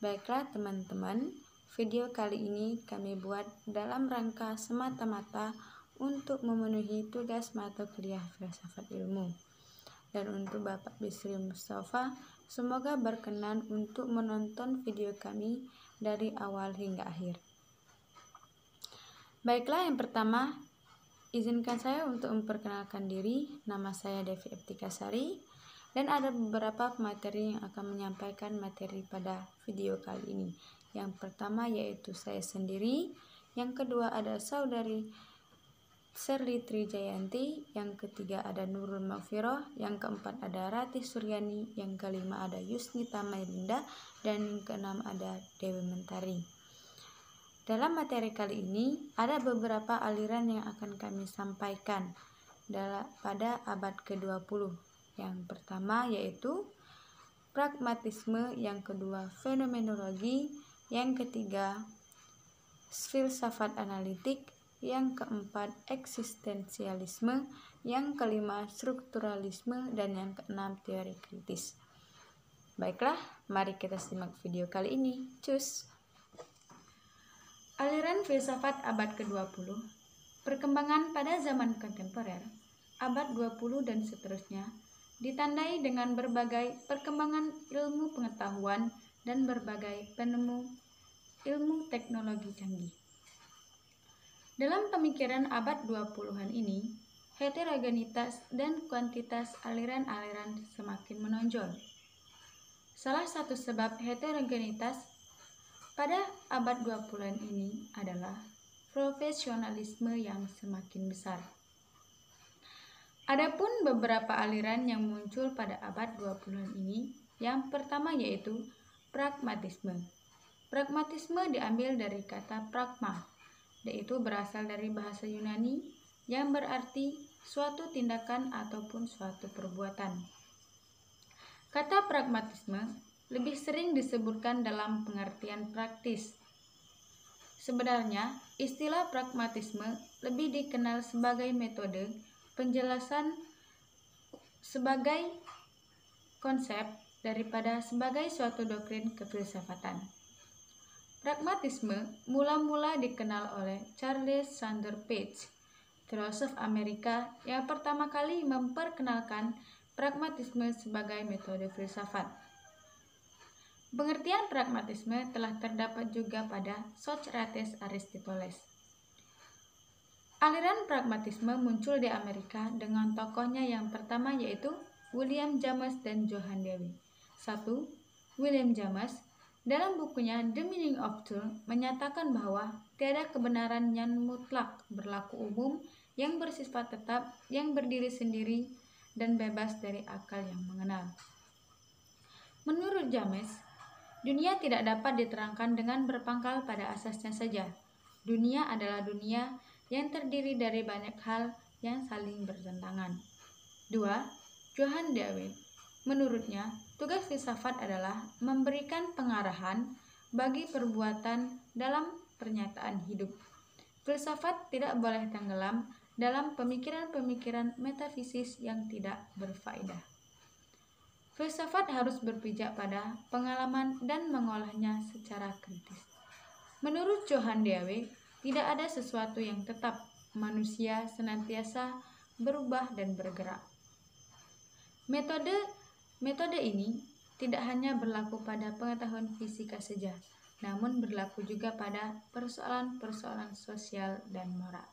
Baiklah teman-teman, video kali ini kami buat dalam rangka semata-mata untuk memenuhi tugas mata kuliah filsafat ilmu. Dan untuk Bapak Bisri Mustafa, semoga berkenan untuk menonton video kami dari awal hingga akhir. Baiklah, yang pertama, izinkan saya untuk memperkenalkan diri. Nama saya Devi Eptikasari, dan ada beberapa materi yang akan menyampaikan materi pada video kali ini. Yang pertama yaitu saya sendiri, yang kedua ada saudari Serli Trijayanti, yang ketiga ada Nurul Maghfirah, yang keempat ada Ratih Suryani, yang kelima ada Yusnita Mailinda, dan yang keenam ada Dewi Mentari. Dalam materi kali ini ada beberapa aliran yang akan kami sampaikan pada abad ke-20. Yang pertama yaitu pragmatisme, yang kedua fenomenologi, yang ketiga filsafat analitik, yang keempat eksistensialisme, yang kelima strukturalisme, dan yang keenam teori kritis. Baiklah, mari kita simak video kali ini. Cus! Aliran filsafat abad ke-20. Perkembangan pada zaman kontemporer, abad 20 dan seterusnya, ditandai dengan berbagai perkembangan ilmu pengetahuan dan berbagai penemu ilmu teknologi canggih. Dalam pemikiran abad 20-an ini, heterogenitas dan kuantitas aliran-aliran semakin menonjol. Salah satu sebab heterogenitas pada abad 20-an ini adalah profesionalisme yang semakin besar. Adapun beberapa aliran yang muncul pada abad 20-an ini, yang pertama yaitu pragmatisme. Pragmatisme diambil dari kata pragma, yaitu berasal dari bahasa Yunani yang berarti suatu tindakan ataupun suatu perbuatan. Kata pragmatisme lebih sering disebutkan dalam pengertian praktis. Sebenarnya, istilah pragmatisme lebih dikenal sebagai metode penjelasan sebagai konsep daripada sebagai suatu doktrin kefilsafatan. Pragmatisme mula-mula dikenal oleh Charles Sanders Peirce, filosof Amerika yang pertama kali memperkenalkan pragmatisme sebagai metode filsafat. Pengertian pragmatisme telah terdapat juga pada Socrates Aristoteles. Aliran pragmatisme muncul di Amerika dengan tokohnya yang pertama yaitu William James dan Johann Dewey. 1. William James dalam bukunya The Meaning of Truth menyatakan bahwa tiada kebenaran yang mutlak berlaku umum yang bersifat tetap, yang berdiri sendiri, dan bebas dari akal yang mengenal. Menurut James, dunia tidak dapat diterangkan dengan berpangkal pada asasnya saja. Dunia adalah dunia yang terdiri dari banyak hal yang saling bertentangan. 2. Johann Dewey, menurutnya, tugas filsafat adalah memberikan pengarahan bagi perbuatan dalam pernyataan hidup. Filsafat tidak boleh tenggelam dalam pemikiran-pemikiran metafisis yang tidak berfaedah. Filsafat harus berpijak pada pengalaman dan mengolahnya secara kritis. Menurut Johann Dewey, tidak ada sesuatu yang tetap, manusia senantiasa berubah dan bergerak. Metode ini tidak hanya berlaku pada pengetahuan fisika saja, namun berlaku juga pada persoalan-persoalan sosial dan moral.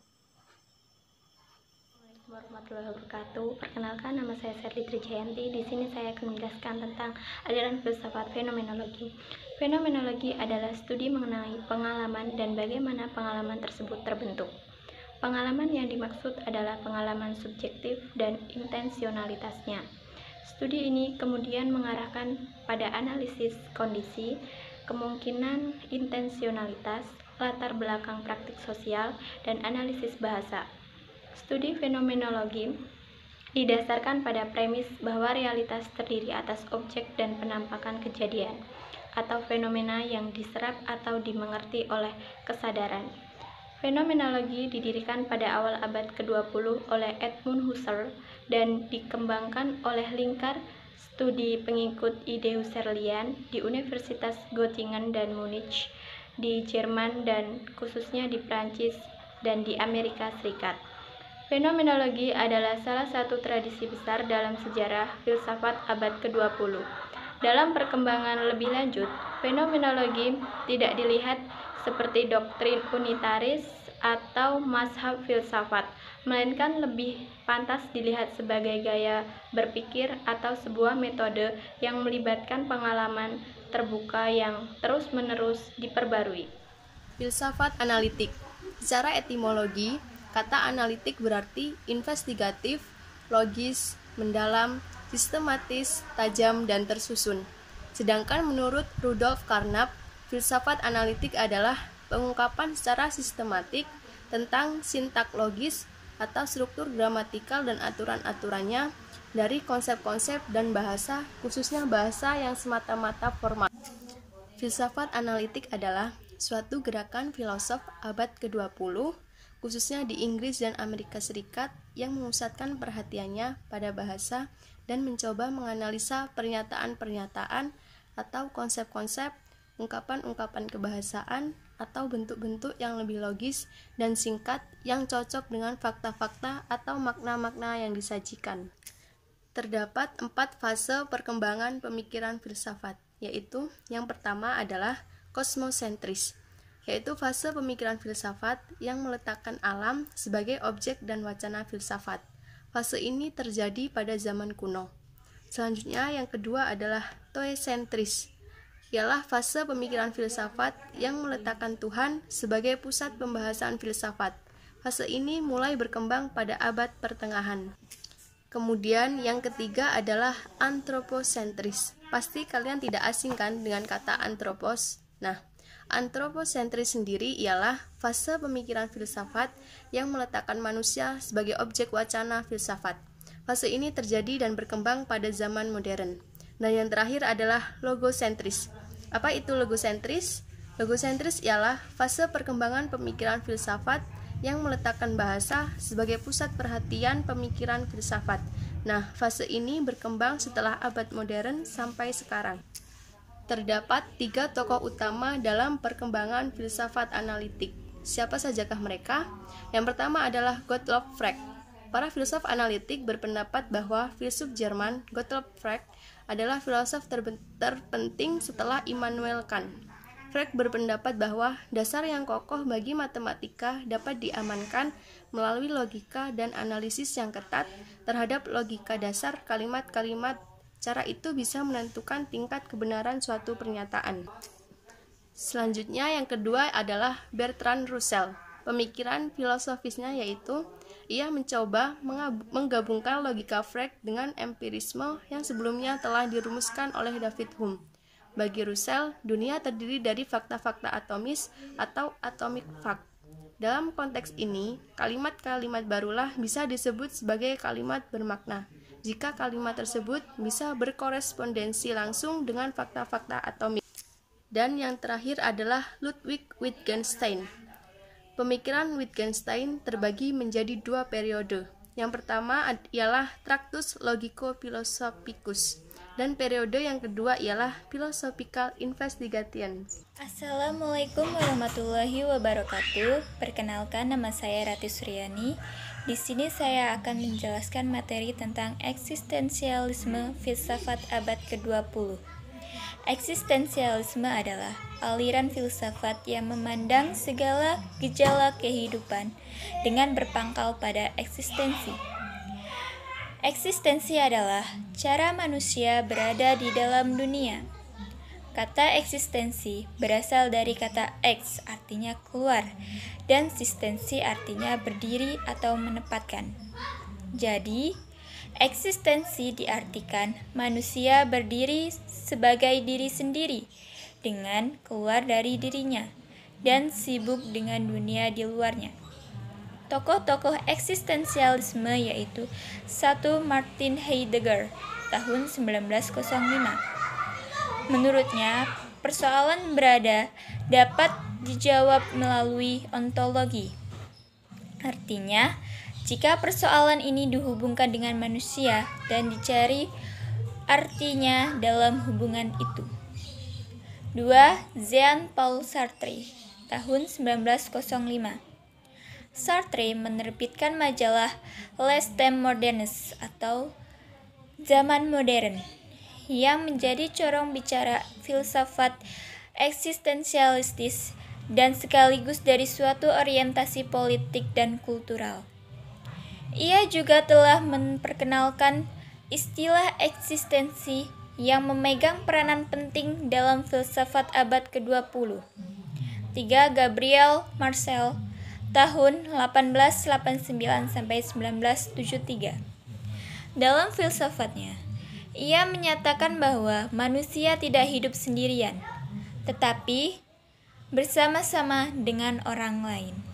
Assalamualaikum warahmatullahi wabarakatuh. Perkenalkan, nama saya Serli Trijayanti. Di sini saya akan menjelaskan tentang aliran filsafat fenomenologi. Fenomenologi adalah studi mengenai pengalaman dan bagaimana pengalaman tersebut terbentuk. Pengalaman yang dimaksud adalah pengalaman subjektif dan intensionalitasnya. Studi ini kemudian mengarahkan pada analisis kondisi, kemungkinan intensionalitas, latar belakang praktik sosial, dan analisis bahasa. Studi fenomenologi didasarkan pada premis bahwa realitas terdiri atas objek dan penampakan kejadian atau fenomena yang diserap atau dimengerti oleh kesadaran. Fenomenologi didirikan pada awal abad ke-20 oleh Edmund Husserl dan dikembangkan oleh lingkar studi pengikut ide Husserlian di Universitas Göttingen dan Munich di Jerman dan khususnya di Prancis dan di Amerika Serikat. Fenomenologi adalah salah satu tradisi besar dalam sejarah filsafat abad ke-20. Dalam perkembangan lebih lanjut, fenomenologi tidak dilihat seperti doktrin unitaris atau mazhab filsafat, melainkan lebih pantas dilihat sebagai gaya berpikir atau sebuah metode yang melibatkan pengalaman terbuka yang terus-menerus diperbarui. Filsafat analitik. Secara etimologi, kata analitik berarti investigatif, logis, mendalam, sistematis, tajam, dan tersusun. Sedangkan menurut Rudolf Carnap, filsafat analitik adalah pengungkapan secara sistematik tentang sintak logis atau struktur gramatikal dan aturan-aturannya dari konsep-konsep dan bahasa, khususnya bahasa yang semata-mata formal. Filsafat analitik adalah suatu gerakan filosof abad ke-20, khususnya di Inggris dan Amerika Serikat, yang memusatkan perhatiannya pada bahasa dan mencoba menganalisa pernyataan-pernyataan atau konsep-konsep, ungkapan-ungkapan kebahasaan, atau bentuk-bentuk yang lebih logis dan singkat yang cocok dengan fakta-fakta atau makna-makna yang disajikan. Terdapat 4 fase perkembangan pemikiran filsafat, yaitu yang pertama adalah kosmosentris, yaitu fase pemikiran filsafat yang meletakkan alam sebagai objek dan wacana filsafat. Fase ini terjadi pada zaman kuno. Selanjutnya yang kedua adalah toesentris, ialah fase pemikiran filsafat yang meletakkan Tuhan sebagai pusat pembahasan filsafat. Fase ini mulai berkembang pada abad pertengahan. Kemudian yang ketiga adalah antroposentris. Pasti kalian tidak asing kan dengan kata antropos? Nah, antroposentris sendiri ialah fase pemikiran filsafat yang meletakkan manusia sebagai objek wacana filsafat. Fase ini terjadi dan berkembang pada zaman modern. Dan yang terakhir adalah logosentris. Apa itu logosentris? Logosentris ialah fase perkembangan pemikiran filsafat yang meletakkan bahasa sebagai pusat perhatian pemikiran filsafat. Nah, fase ini berkembang setelah abad modern sampai sekarang. Terdapat 3 tokoh utama dalam perkembangan filsafat analitik. Siapa sajakah mereka? Yang pertama adalah Gottlob Frege. Para filsuf analitik berpendapat bahwa filsuf Jerman Gottlob Frege adalah filosof terpenting setelah Immanuel Kant. Frege berpendapat bahwa dasar yang kokoh bagi matematika dapat diamankan melalui logika dan analisis yang ketat terhadap logika dasar kalimat-kalimat. Cara itu bisa menentukan tingkat kebenaran suatu pernyataan. Selanjutnya yang kedua adalah Bertrand Russell. Pemikiran filosofisnya yaitu ia mencoba menggabungkan logika Frege dengan empirisme yang sebelumnya telah dirumuskan oleh David Hume. Bagi Russell, dunia terdiri dari fakta-fakta atomis atau atomic fact. Dalam konteks ini, kalimat-kalimat barulah bisa disebut sebagai kalimat bermakna, jika kalimat tersebut bisa berkorespondensi langsung dengan fakta-fakta atomik. Dan yang terakhir adalah Ludwig Wittgenstein. Pemikiran Wittgenstein terbagi menjadi 2 periode. Yang pertama ialah Tractus Logico-Philosophicus, dan periode yang kedua ialah Philosophical Investigations. Assalamualaikum warahmatullahi wabarakatuh. Perkenalkan, nama saya Rati Suryani. Di sini saya akan menjelaskan materi tentang eksistensialisme filsafat abad ke-20. Eksistensialisme adalah aliran filsafat yang memandang segala gejala kehidupan dengan berpangkal pada eksistensi. Eksistensi adalah cara manusia berada di dalam dunia. Kata eksistensi berasal dari kata ex, artinya keluar, dan sistensi artinya berdiri atau menempatkan. Jadi, eksistensi diartikan manusia berdiri sebagai diri sendiri dengan keluar dari dirinya dan sibuk dengan dunia di luarnya. Tokoh-tokoh eksistensialisme yaitu 1. Martin Heidegger tahun 1905. Menurutnya, persoalan berada dapat dijawab melalui ontologi. Artinya, jika persoalan ini dihubungkan dengan manusia dan dicari artinya dalam hubungan itu. 2. Jean-Paul Sartre, tahun 1905. Sartre menerbitkan majalah Les Temps Modernes atau Zaman Modern yang menjadi corong bicara filsafat eksistensialistis dan sekaligus dari suatu orientasi politik dan kultural. Ia juga telah memperkenalkan istilah eksistensi yang memegang peranan penting dalam filsafat abad ke-20. 3. Gabriel Marcel, tahun 1889-1973. Dalam filsafatnya, ia menyatakan bahwa manusia tidak hidup sendirian, tetapi bersama-sama dengan orang lain.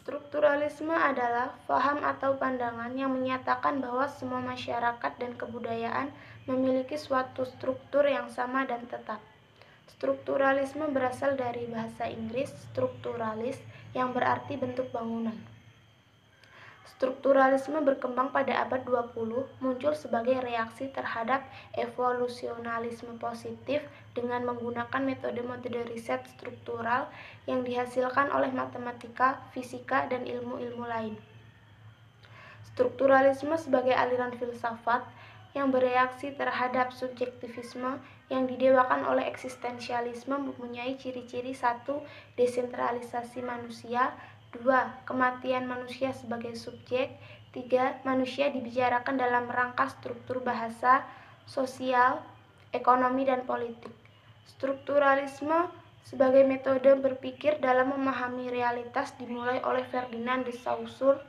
Strukturalisme adalah paham atau pandangan yang menyatakan bahwa semua masyarakat dan kebudayaan memiliki suatu struktur yang sama dan tetap. Strukturalisme berasal dari bahasa Inggris strukturalis yang berarti bentuk bangunan. Strukturalisme berkembang pada abad 20, muncul sebagai reaksi terhadap evolusionalisme positif dengan menggunakan metode-metode riset struktural yang dihasilkan oleh matematika, fisika, dan ilmu-ilmu lain. Strukturalisme sebagai aliran filsafat yang bereaksi terhadap subjektivisme yang didewakan oleh eksistensialisme mempunyai ciri-ciri: 1. Desentralisasi manusia, 2. Kematian manusia sebagai subjek, 3. Manusia dibicarakan dalam rangka struktur bahasa, sosial, ekonomi, dan politik. Strukturalisme sebagai metode berpikir dalam memahami realitas dimulai oleh Ferdinand de Saussure,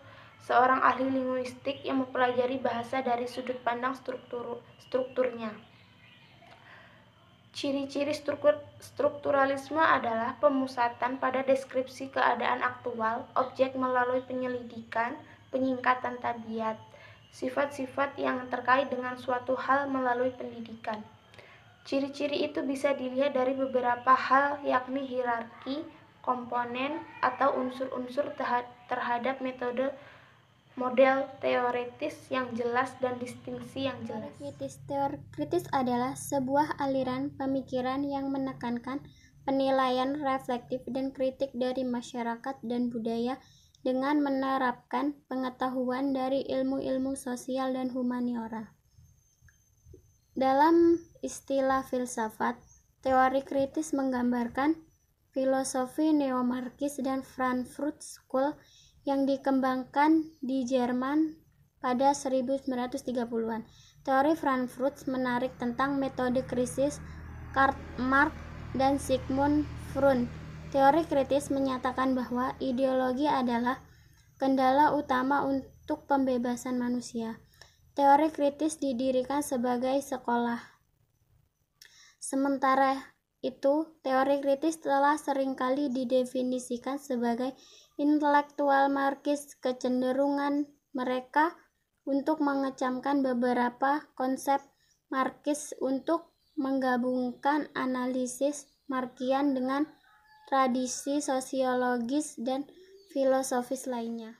seorang ahli linguistik yang mempelajari bahasa dari sudut pandang strukturnya. Ciri-ciri strukturalisme adalah pemusatan pada deskripsi keadaan aktual objek melalui penyelidikan, penyingkatan tabiat, sifat-sifat yang terkait dengan suatu hal melalui pendidikan. Ciri-ciri itu bisa dilihat dari beberapa hal, yakni hierarki, komponen, atau unsur-unsur terhadap metode model teoretis yang jelas dan distingsi yang jelas. Teori kritis adalah sebuah aliran pemikiran yang menekankan penilaian reflektif dan kritik dari masyarakat dan budaya dengan menerapkan pengetahuan dari ilmu-ilmu sosial dan humaniora. Dalam istilah filsafat, teori kritis menggambarkan filosofi neo-Marxis dan Frankfurt School yang dikembangkan di Jerman pada 1930-an. Teori Frankfurt menarik tentang metode krisis Karl Marx dan Sigmund Freud. Teori kritis menyatakan bahwa ideologi adalah kendala utama untuk pembebasan manusia. Teori kritis didirikan sebagai sekolah. Sementara itu, teori kritis telah seringkali didefinisikan sebagai intelektual Marxis. Kecenderungan mereka untuk mengecamkan beberapa konsep Marxis untuk menggabungkan analisis Marxian dengan tradisi sosiologis dan filosofis lainnya.